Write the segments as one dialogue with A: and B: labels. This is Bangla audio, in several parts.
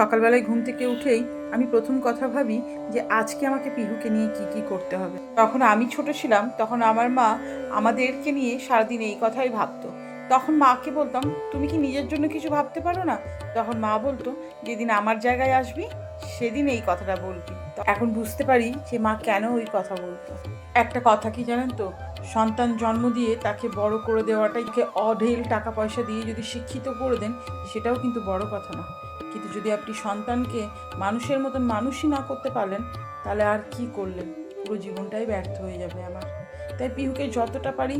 A: সকালবেলায় ঘুম থেকে উঠেই আমি প্রথম কথা ভাবি যে আজকে আমাকে পিহুকে নিয়ে কি কি করতে হবে। তখন আমি ছোট ছিলাম, তখন আমার মা আমাদেরকে নিয়ে সারাদিন এই কথাই ভাবতো। তখন মাকে বলতাম, তুমি কি নিজের জন্য কিছু ভাবতে পারো না? তখন মা বলতো, যেদিন আমার জায়গায় আসবি সেদিন এই কথাটা বলবি। তো এখন বুঝতে পারি যে মা কেন ওই কথা বলতো। একটা কথা কি জানেন তো, সন্তান জন্ম দিয়ে তাকে বড় করে দেওয়াটাই, অঢেল টাকা পয়সা দিয়ে যদি শিক্ষিত করে দেন সেটাও কিন্তু বড় কথা না। কিন্তু যদি আপনি সন্তানকে মানুষের মতন মানুষই না করতে পারলেন, তাহলে আর কি করলেন? পুরো জীবনটাই ব্যর্থ হয়ে যাবে আমার। তাই পিহুকে যতটা পারি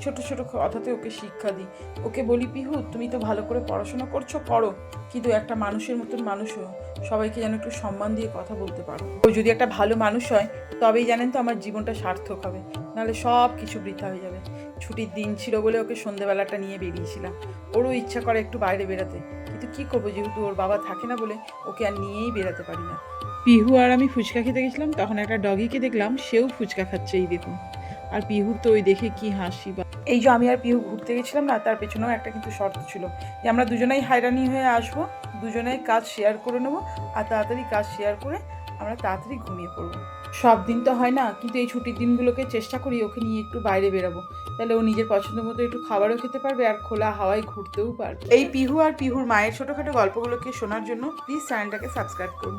A: ছোট ছোট কথাতে ওকে শিক্ষা দিই। ওকে বলি, পিহু তুমি তো ভালো করে পড়াশোনা করো, কিন্তু একটা মানুষের মতন মানুষ হও, সবাইকে যেন একটু সম্মান দিয়ে কথা বলতে পারো। ও যদি একটা ভালো মানুষ হয় তবেই জানেন তো আমার জীবনটা সার্থক হবে, নাহলে সব কিছু বৃথা হয়ে যাবে। ছুটির দিন ছিল বলে ওকে সন্ধেবেলাটা নিয়ে বেরিয়েছিলাম। ওরও ইচ্ছা করে একটু বাইরে বেরোতে, কিন্তু কী করবো, যেহেতু ওর বাবা থাকে না বলে ওকে আর নিয়েই বেরোতে পারি না। পিহু আর আমি ফুচকা খেতে গেছিলাম, তখন একটা ডগিকে দেখলাম, সেও ফুচকা খাচ্ছে, এই দেখুন। আর পিহুর তো ওই দেখে কি হাসি। এই যে আমি আর পিহু ঘুরতে গেছিলাম না, তার পেছনেও একটা কিন্তু শর্ত ছিল যে আমরা দুজনেই হায়রানি হয়ে আসবো, দুজনেই কাজ শেয়ার করে নেবো, আর তাড়াতাড়ি কাজ শেয়ার করে আমরা তাড়াতাড়ি ঘুমিয়ে পড়বো। সব দিন তো হয় না, কিন্তু এই ছুটির দিনগুলোকে চেষ্টা করি ওকে নিয়ে একটু বাইরে বেরাবো, তাহলে ও নিজের পছন্দ মতো একটু খাবারও খেতে পারবে আর খোলা হাওয়ায় ঘুরতেও পারবে। এই পিহু আর পিহুর মায়ের ছোটোখাটো গল্পগুলোকে শোনার জন্য প্লিজ চ্যানেলটাকে সাবস্ক্রাইব করুন।